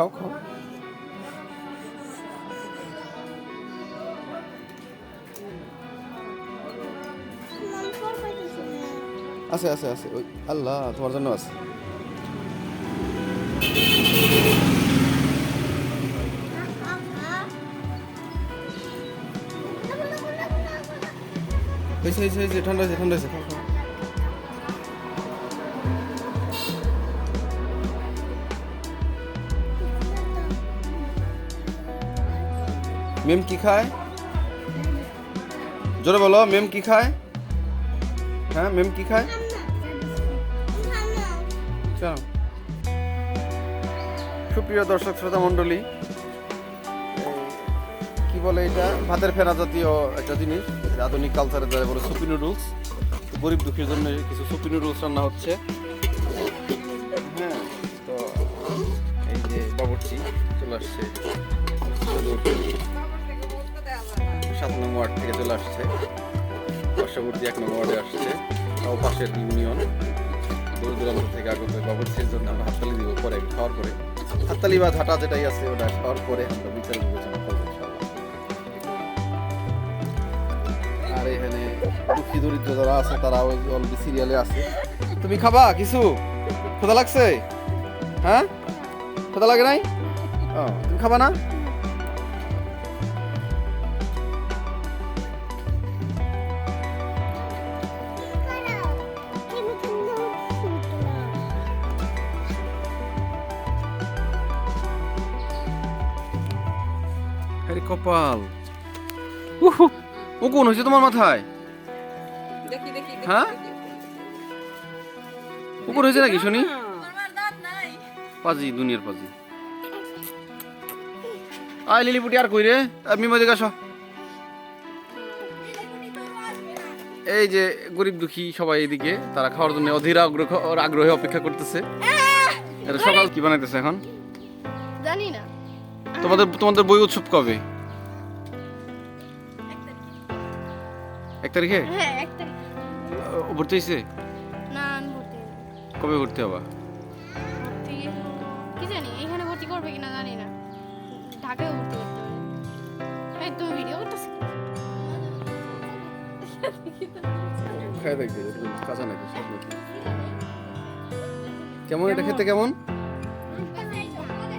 খাও খাও। আছে আছে আছে, ওই আল্লাহ তোমার জন্য আছে। হয়েছে ঠান্ডা হয়েছে ঠান্ডা হয়েছে, খাও খাও। মেম কি খায়? জোরে বলো, মেম কি খায়? হ্যাঁ মেম কি খায়? চলো। সুপ্রিয় দর্শক শ্রোতা মণ্ডলী, কি বলে এটা, ভাতের ফেনা জাতীয় একটা জিনিস, আধুনিক কালচারের দ্বারা বলে সুপি নুডলস। গরিব দুঃখীর জন্য কিছু সুপি নুডলস রান্না হচ্ছে। হ্যাঁ, তো এই যে বাবুর্চি চলে আসছে, 7 নং ওয়ার্ড থেকে চলে আসছে, পার্শ্ববর্তী 1 নং ওয়ার্ডে আসছে, তাও পাশের ইউনিয়ন। দূর দূরান্ত থেকে আগত বাবুর্চির জন্য আমরা হাততালি দিব পরে, খাওয়ার পরে হাততালি বা ঝাঁটা যেটাই আছে ওটা খাওয়ার পরে আমরা বিচার বিবেচনা করবো ইনশাআল্লাহ। আর এখানে দুঃখী দরিদ্র যারা আছে তারা অলরেডি সিরিয়ালে আছে। তুমি খাবা কিছু? ক্ষুধা লাগছে? হ্যাঁ, ক্ষুধা লাগে নাই? ও, তুমি খাবা না? আরে কপাল, ও কোন হয়েছে তোমার মাথায়? হ্যাঁ, উপর হয়েছে নাকি শুনি? পাজি, দুনিয়ার পাজি। আয় লিলিপুটি, আর কই রে? আমি মধ্যে আসো। এই যে গরিব দুঃখী সবাই এদিকে, তারা খাওয়ার জন্য অধীর আগ্রহে অপেক্ষা করতেছে। এটা সকাল কি বানাইতেছে এখন জানি না। তোমাদের বই উৎসব কবে? 1 তারিখে? হ্যাঁ 1 তারিখ। ভর্তি হয়েছে? না আমি ভর্তি হইনি। কবে ভর্তি হবা? ভর্তি কি জানি, এখানে ভর্তি করবে কিনা জানি না, ঢাকায় ভর্তি করতে হবে। এই তুমি ভিডিও করতেছ? খাই দেখবে কাঁচা নাকি সব নাকি? কেমন এটা খেতে, কেমন?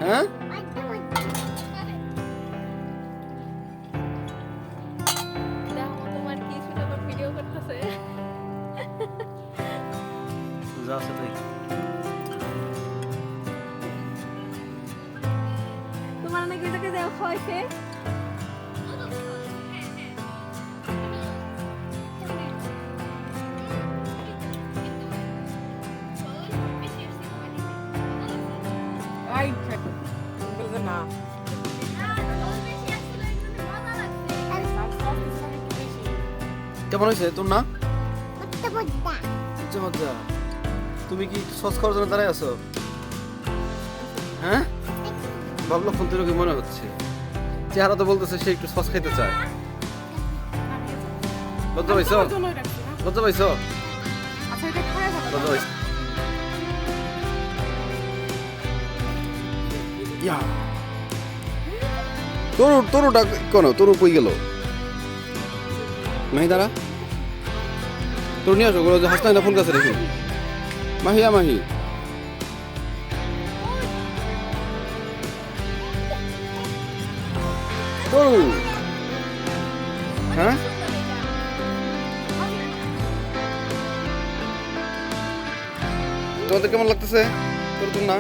হ্যাঁ, তোমার কি শুনে আবার ভিডিও করতেছে? যা আছে তাই। তোমার নাকি এটাকে দেওয়া হয়েছে? না কেমন হয়েছে তোর না? মজা। তুমি কি সস খাওয়ার জন্য দাঁড়ায় আছো? হ্যাঁ, ভাবলো ফোন তুই কি মনে হচ্ছে, চেহারা তো বলতেছে সে একটু সস খাইতে চায়। লজ্জা পাইছো? লজ্জা পাইছো? লজ্জা পাইছো? ইয়া তরুটা কোন তরু কই গেল? মাহি দাঁড়া, তোর নিয়ে আসো, ওগুলো যে হাসনাই না ফুল গাছে রেখে। মাহিয়া মাহি, তরু। হ্যাঁ, তোমাদের কেমন লাগতেছে তোর তোর না?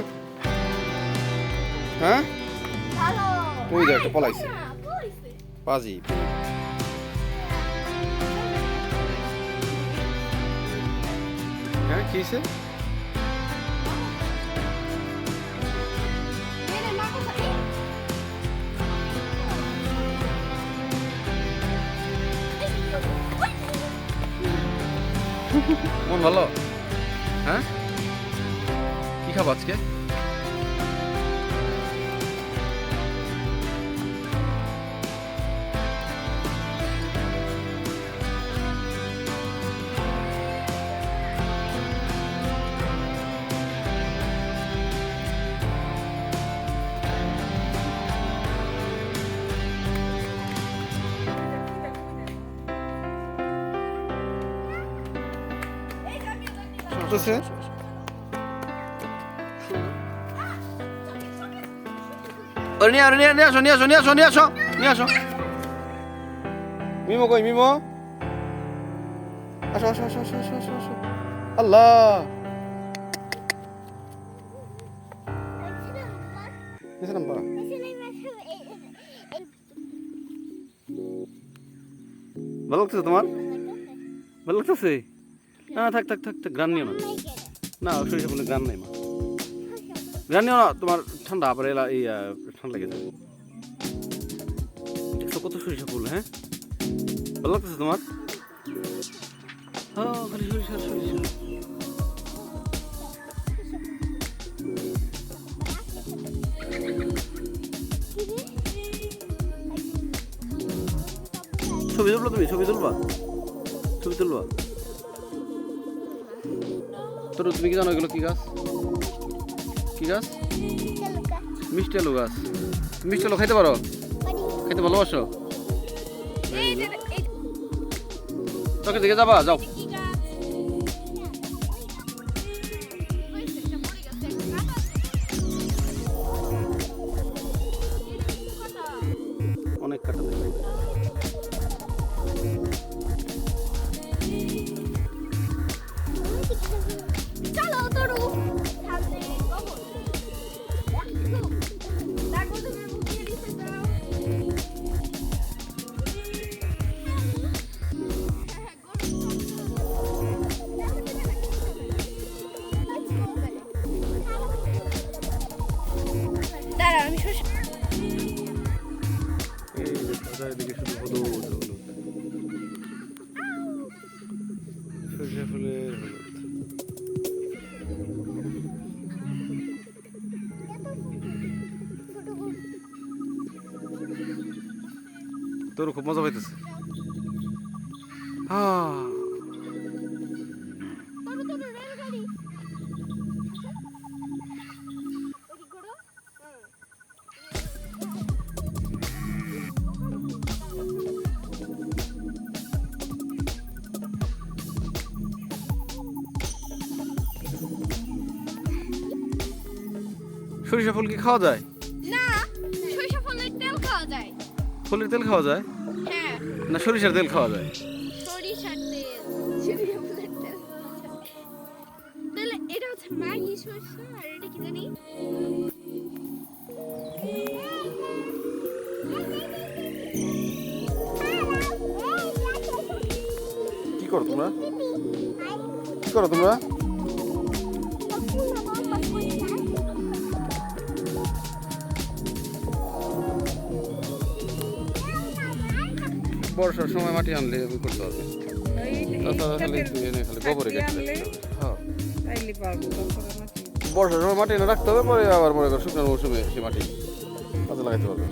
হ্যাঁ, ওই দেখ পলাইছে পাজি। হ্যাঁ, কি হয়েছে? মন ভালো? হ্যাঁ, কি খাবো আজকে? করতেছে। নিয়ে আসো। মিমো কই মিমো? আসো। আল্লাহ, নিচে নামবা। ভালো লাগতেছে তোমার? ভালো লাগতেছে? না থাক গ্রান নিও না সরিষা ফুলের গ্রান নেই মা, গ্রান নিও না, তোমার ঠান্ডা আবার এই ঠান্ডা লেগে যাবে। দেখছো কত সরিষা ফুল? হ্যাঁ, ভালো লাগতেছে তোমার? খালি সরিষা। ছবি তুলবা তুমি? ছবি তুলবা? তোর তুমি কি জানো এগুলো কি গাছ? মিষ্টি আলু গাছ। মিষ্টি আলু খাইতে পারো? খাইতে ভালোবাসো? চোখের দিকে যাবা? যাও। অনেক কাটা দেবে। চারিদিকে শুধু হলুদ। সরিষা ফুলের হলুদ। তোর খুব মজা পাইতেছে। সরিষা ফুল কি খাওয়া যায়? না, সরিষা ফুলের তেল খাওয়া যায়। ফুলের তেল খাওয়া যায়? হ্যাঁ। না সরিষার তেল খাওয়া যায়? সরিষার তেল, সরিষা ফুলের তেল। তাহলে এটা হচ্ছে মাগি সরিষা, আর এটা কি জানি? কি করো তোমরা? বর্ষার সময় মাটি আনলে করতে হবে। তাছাড়া খালি গোবরে কেটে। হ্যাঁ, বর্ষার সময় মাটি এনে রাখতে হবে, পরে আবার মনে করো শুকনো মৌসুমে সে মাটি কাজে লাগাইতে পারবে।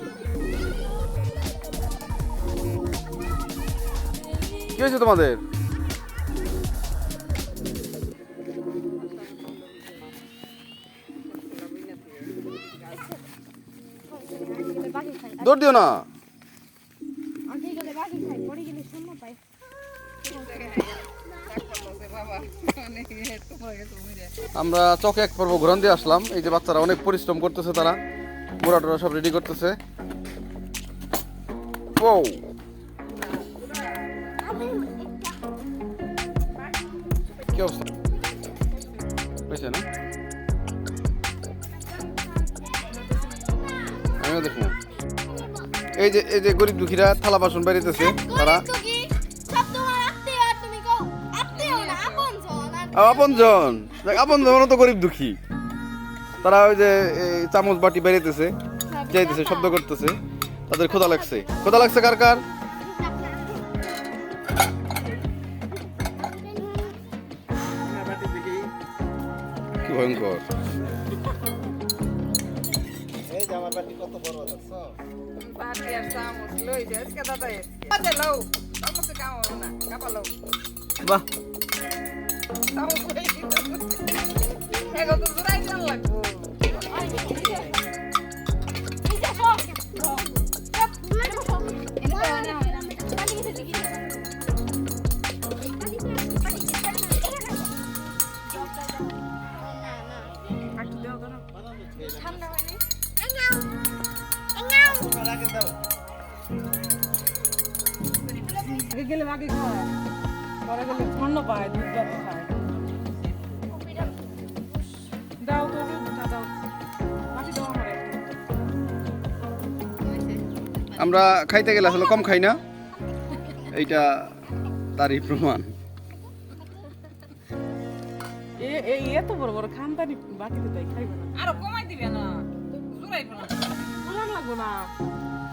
কি হয়েছে তোমাদের? দৌড় দিও না। আমরা চকে এক পর্ব ঘুরান দিয়ে আসলাম। এই যে বাচ্চারা অনেক পরিশ্রম করতেছে, তারা মোড়া টোড়া সব রেডি করতেছে। ও কি অবস্থা হয়েছে না? আমিও দেখবো। এই যে গরিব দুঃখীরা থালা বাসন বেরিতেছে, তারা আপনজন তো গরিব দুঃখী, তারা ওই যে চামচ বাটি বেরিতেছে, যাইতেছে, শব্দ করতেছে, তাদের ক্ষুধা লাগছে। কার কার? কি ভয়ঙ্কর! বাহ, আগে গেলে আগে খায় পরে গেলে ঠান্ডা পায় দুধ ভাত খায় দাও তো দুধটা দাও মাটি দাও আমারে আমরা খাইতে গেলে আসলে কম খাই না, এইটা তারই প্রমাণ। এই এত বড় বড় খানদানি বাটিতে তাই খাইবে না আরো কমাই দিবে না জোরাইবো না ভালো লাগবো না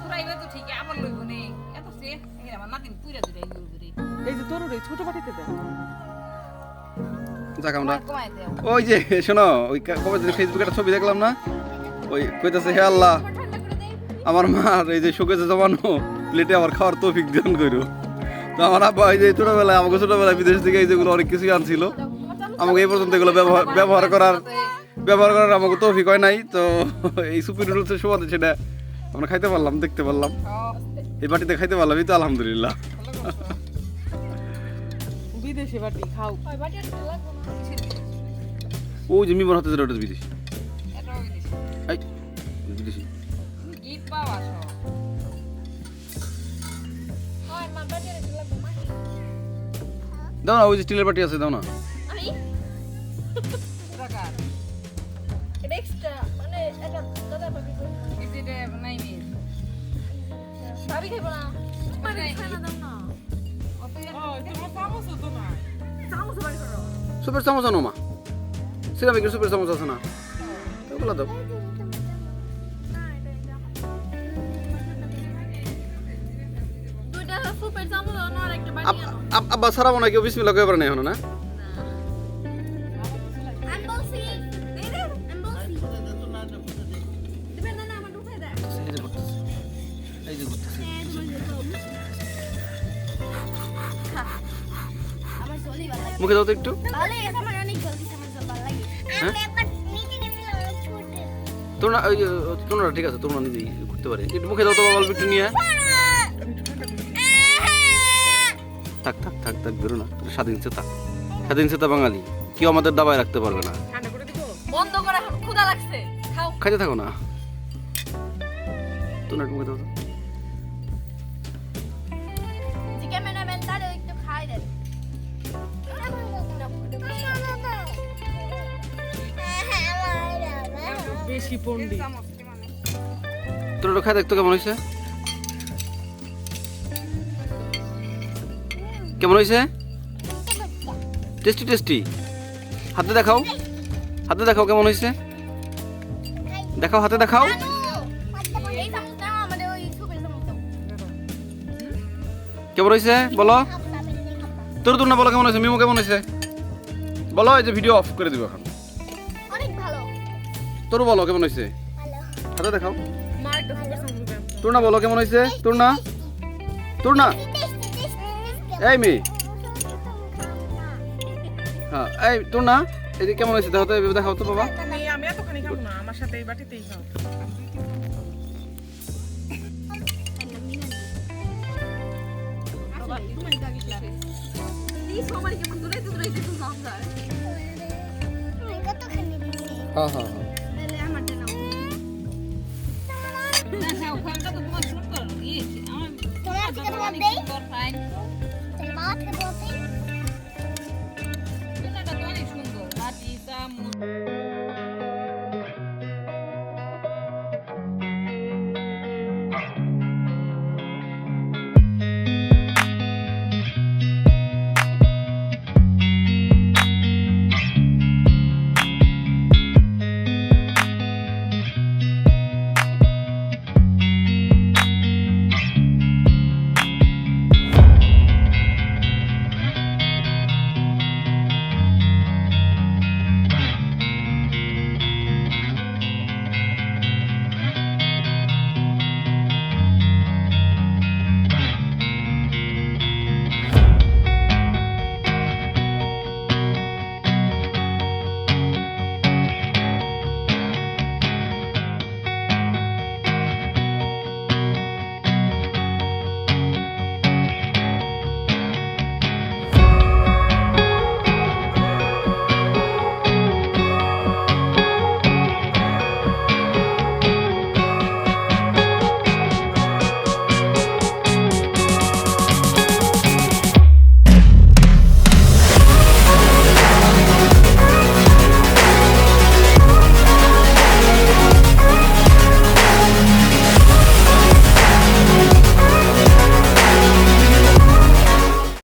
জোরাইবে তো ঠিক আবার লইব নে এত সে এর আমার নাতিন পুরা দিবে এই গুড়ি এই যে তোর এই ছোট বাটিতে দাও যাক আমরা কমাই দেও ওই যে শোনো, ওই কবে যে ফেসবুকে একটা ছবি দেখলাম না, ওই কইতাছে হে আল্লাহ আমার মার এই যে শোকেজে জমানো প্লেটে আমার খাওয়ার তৌফিক দান করো। তো আমার আব্বা এই যে ছোটবেলায় আমাকে ছোটবেলায় বিদেশ থেকে এই যেগুলো অনেক কিছুই আনছিল, আমাকে এই পর্যন্ত এগুলো ব্যবহার করার আমাকে তৌফিক হয় নাই। তো এই সুপি নুডলসের সুবাদে সেটা আমরা খাইতে পারলাম, দেখতে পারলাম, এই বাটিতে খাইতে পারলাম, এই তো আলহামদুলিল্লাহ। বিদেশি বাটি খাও ওই যে মিমর হাতে যেটা ওটা বিদেশি, এটাও দিছি এই বিদেশি গিফট পাওয়া সব দাও না, ওই যে স্টিলের বাটি আছে দাও না। টাকা এই যে নাই নি তোমার চামচ তো না সুপের চামচ আনো মা, সিরামিকের সুপের চামচ আছে না, ওগুলো দাও। আব্বা সারাবো না, কেউ বিসমিল্লাহ কইবার নাই এখনো না। মুখে দাও তো একটু। তোমরা ওই তোমরা ঠিক আছে, তোমরা নিজেই করতে পারে, একটু মুখে দাও তো বাবা, অল্প একটু নিয়ে। থাক থাক থাক থাক, বেরো না, স্বাধীনচেতা বাঙালি, কেউ আমাদের দাবায় রাখতে পারবে না। ঠান্ডা করে দিব বন্ধ করে ক্ষুধা লাগছে খাও খাইতে থাকো না, তোমরা একটু মুখে দাও তো। বেশি পন্ডিত তোর একটু খাই দেখতো কেমন হয়েছে, কেমন হয়েছে, টেস্টি টেস্টি। হাতে দেখাও, হাতে দেখাও কেমন হয়েছে, দেখাও হাতে দেখাও। কেমন হয়েছে বলো, তোর না বলো কেমন হয়েছে, মিমো কেমন হয়েছে বলো, এই যে ভিডিও অফ করে দিব এখন। তোর বলো কেমন হয়েছে, হাতে দেখাও। তোর না বলো কেমন হয়েছে, তোর না এই মেয়ে, হ্যাঁ এই তোর না, এই যে কেমন হয়েছে দেখো তো, এভাবে দেখাও তো বাবা। আমি এতখানি খাবো না, আমার সাথে এই বাটিতেই খাও। হ্যাঁ হ্যাঁ হ্যাঁ, না খাও খাওয়াটা তো তোমার সুন্দর ইয়েছে আমার সুন্দর ফাইন এটা তো অনেক সুন্দর বাটি চামচ